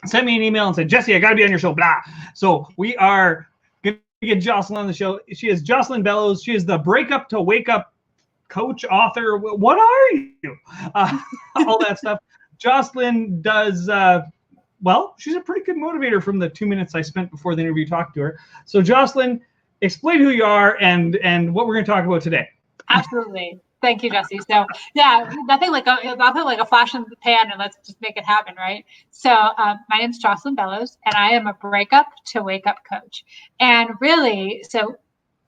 sent me an email and said, Jesse, I got to be on your show, blah. So we are going to get Jocelyn on the show. She is Jocelyn Bellows. She is the Breakup to Wake Up coach, author. What are you? All that stuff. Jocelyn does, well, she's a pretty good motivator from the 2 minutes I spent before the interview talking to her. So Jocelyn, explain who you are and what we're going to talk about today. Absolutely. Thank you, Jesse. So yeah, nothing like a flash in the pan and let's just make it happen, right? So my name is Jocelyn Bellows, and I am a breakup to wake up coach. And really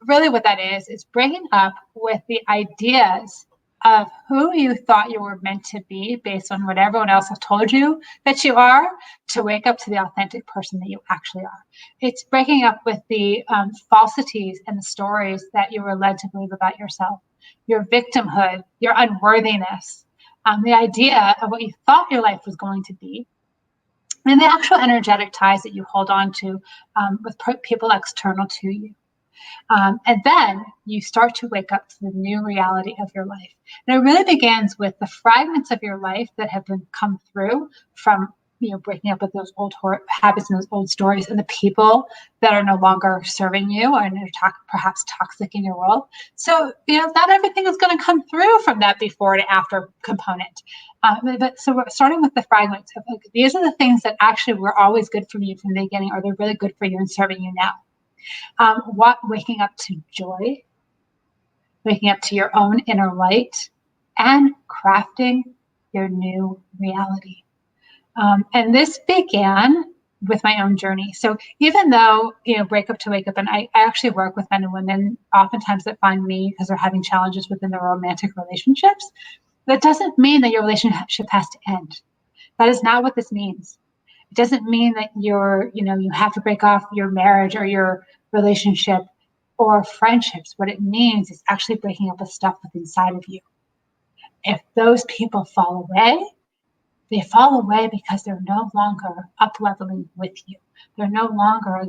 what that is breaking up with the ideas of who you thought you were meant to be based on what everyone else has told you that you are, to wake up to the authentic person that you actually are. It's breaking up with the falsities and the stories that you were led to believe about yourself, your victimhood, your unworthiness, the idea of what you thought your life was going to be, and the actual energetic ties that you hold on to with people external to you. And then you start to wake up to the new reality of your life. And it really begins with the fragments of your life that have been come through from, breaking up with those old habits and those old stories, and the people that are no longer serving you and are perhaps toxic in your world. So, not everything is going to come through from that before and after component. So we're starting with the fragments. These are the things that actually were always good for you from the beginning, or they're really good for you and serving you now. Waking up to joy, waking up to your own inner light, and crafting your new reality. And this began with my own journey. So even though, breakup to wake up, and I actually work with men and women oftentimes that find me because they're having challenges within their romantic relationships, that doesn't mean that your relationship has to end. That is not what this means. It doesn't mean that you have to break off your marriage or your relationship or friendships. What it means is actually breaking up with stuff within inside of you. If those people fall away, they fall away because they're no longer up-leveling with you. They're no longer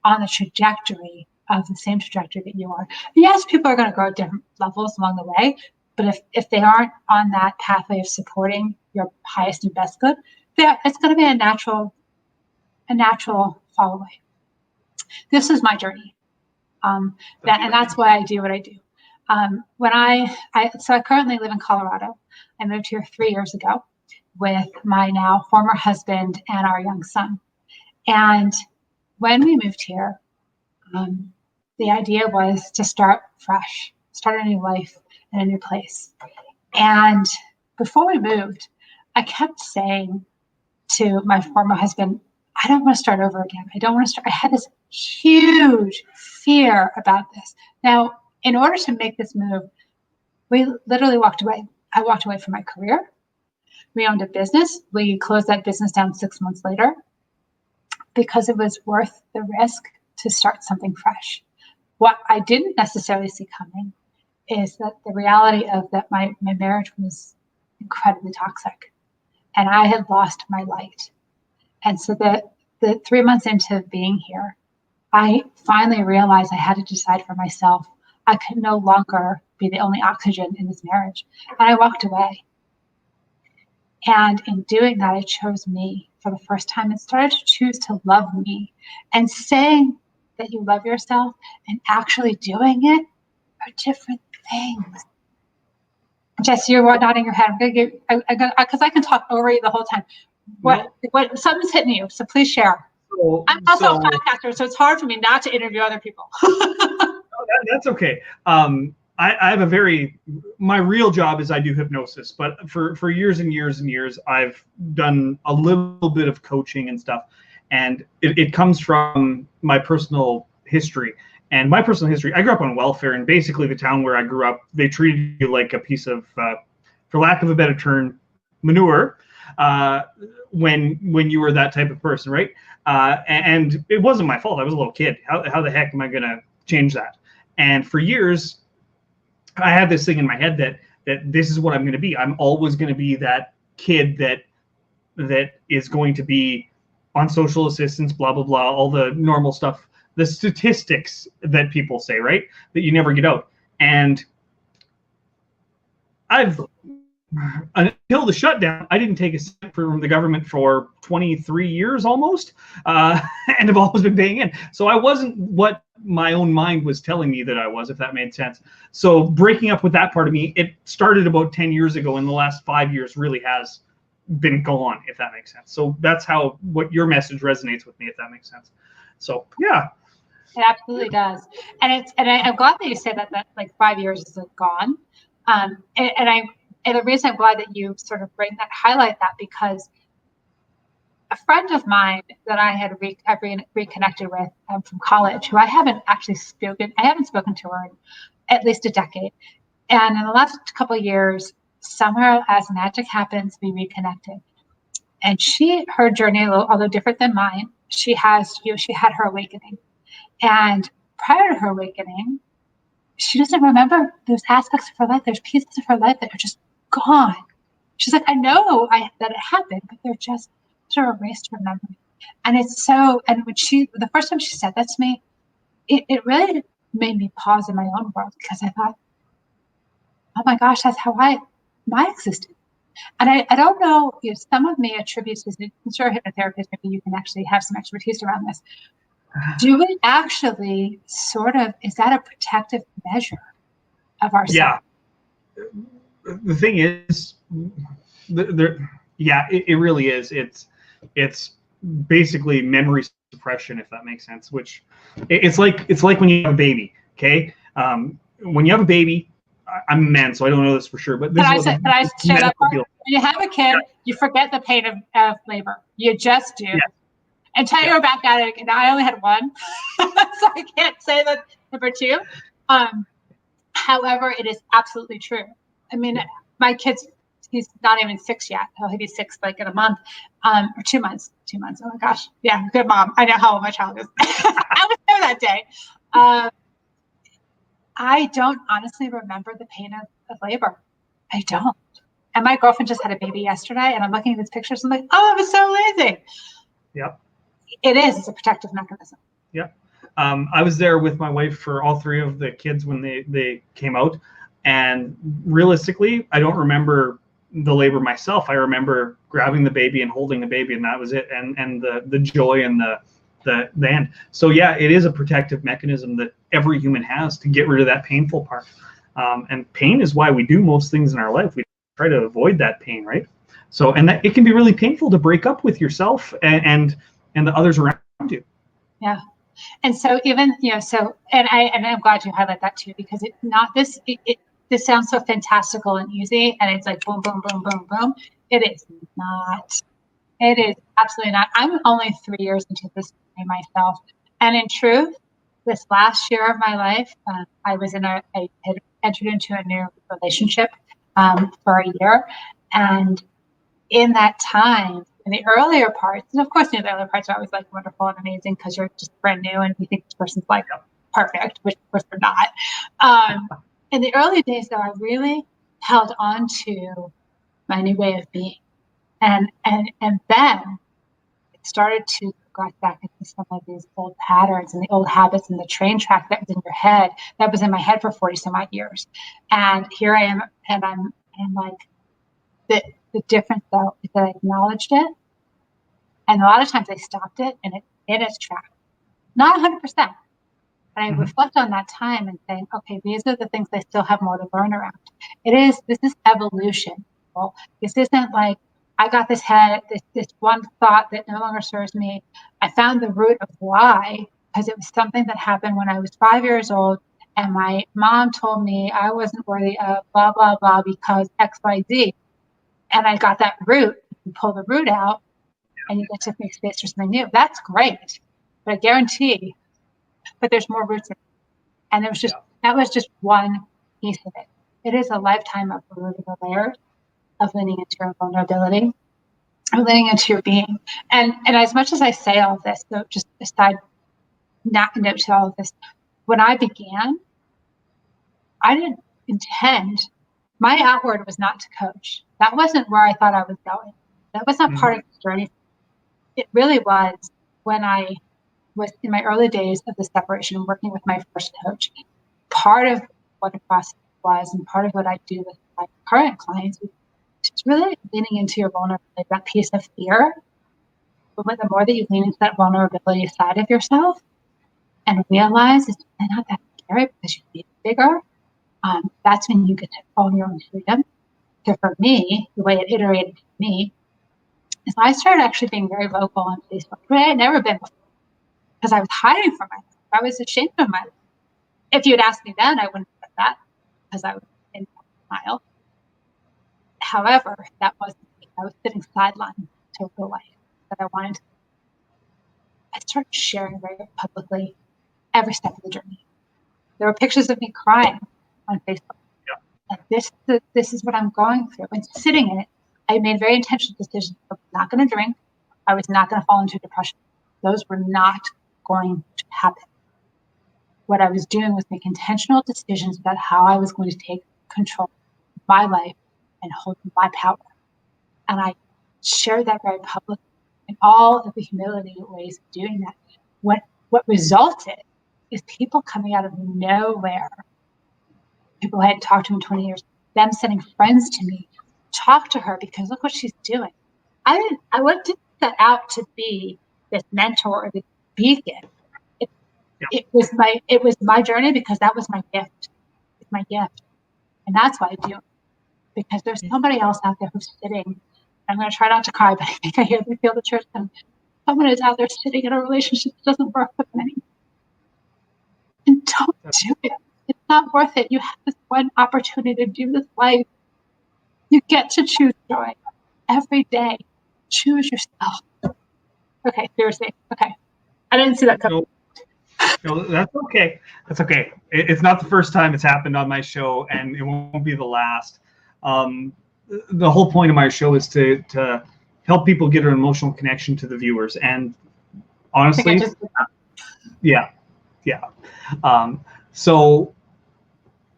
on the trajectory of the same trajectory that you are. Yes, people are going to grow at different levels along the way, but if they aren't on that pathway of supporting your highest and best good, it's going to be a natural fall away. This is my journey, and that's why I do what I do. So I currently live in Colorado. I moved here 3 years ago with my now former husband and our young son. And when we moved here, the idea was to start fresh, start a new life in a new place. And before we moved, I kept saying to my former husband, I don't want to start over again. I had this huge fear about this. Now, in order to make this move, we literally walked away. I walked away from my career. We owned a business. We closed that business down 6 months later because it was worth the risk to start something fresh. What I didn't necessarily see coming is that the reality of that my marriage was incredibly toxic, and I had lost my light. And so the 3 months into being here, I finally realized I had to decide for myself. I could no longer be the only oxygen in this marriage. And I walked away. And in doing that, I chose me for the first time and started to choose to love me. And saying that you love yourself and actually doing it are different things. Jess, you're nodding your head. Because I can talk over you the whole time. What something's hitting you, so please share. I'm also a podcaster, so it's hard for me not to interview other people. That's okay. I have my real job is I do hypnosis, but for years and years and years, I've done a little bit of coaching and stuff. And it comes from my personal history. And my personal history, I grew up on welfare, and basically the town where I grew up, they treated you like a piece of, for lack of a better term, manure, when you were that type of person, right? And it wasn't my fault. I was a little kid. How the heck am I going to change that? And for years, I had this thing in my head that this is what I'm going to be. I'm always going to be that kid that is going to be on social assistance, blah, blah, blah, all the normal stuff, the statistics that people say, right? That you never get out. And I've until the shutdown, I didn't take a cent from the government for 23 years almost, and have always been paying in. So I wasn't what my own mind was telling me that I was, if that made sense. So breaking up with that part of me, it started about 10 years ago, and the last 5 years really has been gone, if that makes sense. So that's how what your message resonates with me, if that makes sense. So yeah. It absolutely does. I'm glad that you said that like 5 years is gone. And the reason I'm glad that you sort of highlight that, because a friend of mine that I had reconnected with from college, who I haven't spoken to her in at least a decade. And in the last couple of years, somehow as magic happens, we reconnected. And her journey, although different than mine, she had her awakening. And prior to her awakening, she doesn't remember those aspects of her life. There's pieces of her life that are just gone. She's like, I know that it happened, but they're just sort of erased from memory. And it's so, and when the first time she said that to me, it really made me pause in my own world, because I thought, oh my gosh, that's how my existence. And I don't know, some of me attributes this, I'm sure a hypnotherapist, maybe you can actually have some expertise around this. Do we actually is that a protective measure of ourselves? Yeah. The thing is, it really is. It's basically memory suppression, if that makes sense. Which it's like when you have a baby. Okay, when you have a baby, I'm a man, so I don't know this for sure. But this can I share that part? When you have a kid, you forget the pain of labor. You just do. Yeah. Until you're back at it. And I only had one, so I can't say that number two. However, it is absolutely true. I mean, my kid's, he's not even 6 yet. He'll be 6 like in a month, or 2 months. 2 months. Oh my gosh. Yeah, good mom. I know how old my child is. I was there that day. I don't honestly remember the pain of labor. I don't. And my girlfriend just had a baby yesterday, and I'm looking at these pictures. I'm like, oh, it was so amazing. Yep. It is. It's a protective mechanism. Yep. I was there with my wife for all 3 of the kids when they came out, and realistically, I don't remember the labor myself. I remember grabbing the baby and holding the baby, and that was it. And the joy and the end. So yeah, it is a protective mechanism that every human has to get rid of that painful part. And pain is why we do most things in our life. We try to avoid that pain, right? So, and that it can be really painful to break up with yourself and the others around you. Yeah. And so even, and I'm glad you highlight that too, because this sounds so fantastical and easy, and it's like boom, boom, boom, boom, boom. It is not. It is absolutely not. I'm only 3 years into this myself. And in truth, this last year of my life, I had entered into a new relationship for a year. And in that time, in the earlier parts, and of course, the earlier parts are always like wonderful and amazing because you're just brand new and you think this person's like perfect, which of course they're not. In the early days, though, I really held on to my new way of being. And then it started to go back into some of these old patterns and the old habits and the train track that was in your head, that was in my head for 40 some odd years. And here I am, and I'm like, the difference though is that I acknowledged it. And a lot of times I stopped it in its track. Not 100%. And I reflect on that time and think, okay, these are the things I still have more to learn around. This is evolution. Well, this isn't like, I got this one thought that no longer serves me. I found the root of why, because it was something that happened when I was 5 years old, and my mom told me I wasn't worthy of blah, blah, blah, because X, Y, Z. And I got that root. You pull the root out, and you get to make space for something new. That's great. But I guarantee, but there's more roots in it. And that was just one piece of it. It is a lifetime of removing the layers, of leaning into your vulnerability, of leaning into your being. And as much as I say all of this, so just a side note to all of this, when I began, I didn't intend, my outward was not to coach. That wasn't where I thought I was going. That was not part of the journey. It really was when I was in my early days of the separation, working with my first coach. Part of what the process was, and part of what I do with my current clients, Just really leaning into your vulnerability, that piece of fear. But the more that you lean into that vulnerability side of yourself and realize it's really not that scary because you feel bigger, that's when you get to own your own freedom. So for me, the way it iterated for me is I started actually being very vocal on Facebook, the way I'd never been before, because I was hiding from myself. I was ashamed of my life. If you had asked me then, I wouldn't have said that because I was in denial. However, that wasn't me. I was sitting sidelined to the life that I wanted to. I started sharing very publicly every step of the journey. There were pictures of me crying on Facebook. Yeah. And this is what I'm going through. And sitting in it, I made very intentional decisions. I was not going to drink. I was not going to fall into depression. Those were not going to happen. What I was doing was make intentional decisions about how I was going to take control of my life and hold my power. And I shared that very publicly in all of the humility ways of doing that. What resulted is people coming out of nowhere, people I hadn't talked to in 20 years, them sending friends to me, talk to her because look what she's doing. I didn't set out to be this mentor or this beacon. It was my journey because that was my gift. It's my gift. And that's why I do it. Because there's somebody else out there who's sitting. I'm going to try not to cry, but I think I feel the tears coming. Someone is out there sitting in a relationship that doesn't work with them anymore. And don't do it. It's not worth it. You have this one opportunity to do this life. You get to choose joy every day. Choose yourself. Okay, seriously. Okay. I didn't see that coming. No, that's okay. That's okay. It's not the first time it's happened on my show, and it won't be the last. The whole point of my show is to help people get an emotional connection to the viewers. And honestly, yeah. So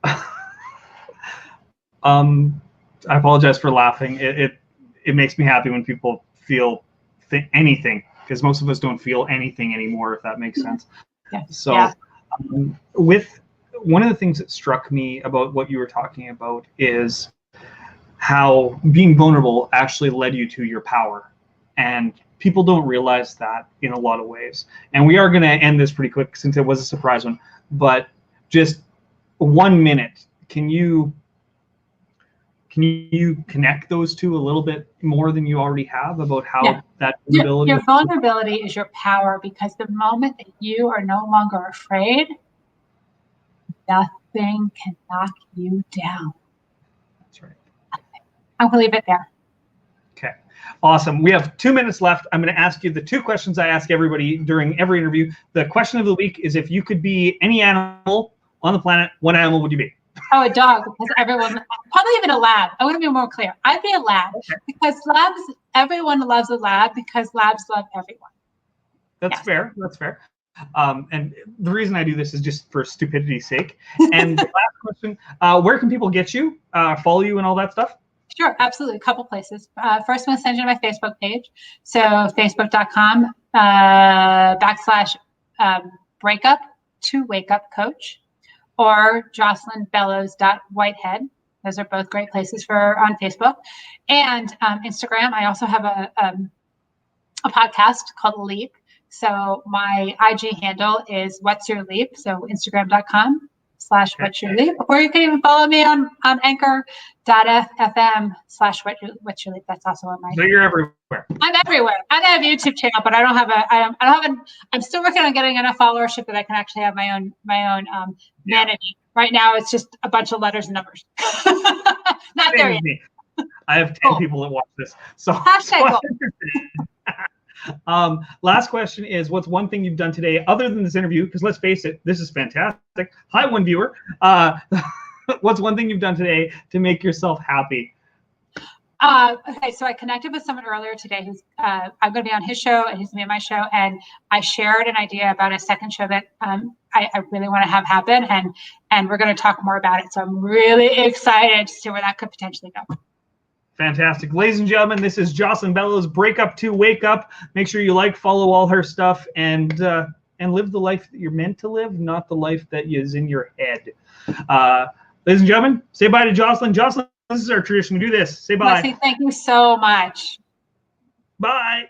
I apologize for laughing. It makes me happy when people feel anything, because most of us don't feel anything anymore, if that makes sense. Yeah. So with one of the things that struck me about what you were talking about is how being vulnerable actually led you to your power. And people don't realize that in a lot of ways. And we are going to end this pretty quick since it was a surprise one. But just 1 minute, can you connect those two a little bit more than you already have about how that vulnerability? Your vulnerability is your power, because the moment that you are no longer afraid, nothing can knock you down. That's right. I'm going to leave it there. Okay. Awesome. We have 2 minutes left. I'm going to ask you the two questions I ask everybody during every interview. The question of the week is, if you could be any animal on the planet, what animal would you be? Oh, a dog, because probably even a lab. I want to be more clear. I'd be a lab, because everyone loves a lab because labs love everyone. That's fair. That's fair. And the reason I do this is just for stupidity's sake. And the last question, where can people get you, follow you and all that stuff? Sure, absolutely. A couple places. First, I'm going to send you to my Facebook page. So facebook.com /breakup to wake up coach, or jocelynbellows.whitehead. Those are both great places on Facebook. And Instagram, I also have a podcast called Leap. So my IG handle is What's Your Leap. So Instagram.com/What's Your Leap. Or you can even follow me on anchor.fm/What's Your Leap. That's also on my. So you're everywhere. I'm everywhere. I have a YouTube channel, but I don't have I'm still working on getting enough followership that I can actually have my own vanity. Right now, it's just a bunch of letters and numbers. Not there yet. I have 10 people that watch this. So last question is, what's one thing you've done today other than this interview? Because let's face it, this is fantastic. Hi, one viewer. What's one thing you've done today to make yourself happy? Okay, so I connected with someone earlier today who's I'm going to be on his show and he's going to be on my show, and I shared an idea about a second show that I really want to have happen, and we're going to talk more about it. So I'm really excited to see where that could potentially go. Fantastic. Ladies and gentlemen, this is Jocelyn Bellows, Breakup to Wake Up. Make sure you follow all her stuff, and live the life that you're meant to live, not the life that is in your head. Ladies and gentlemen, say bye to Jocelyn. Jocelyn, This is our tradition. We do this. Say bye. Leslie, thank you so much. Bye.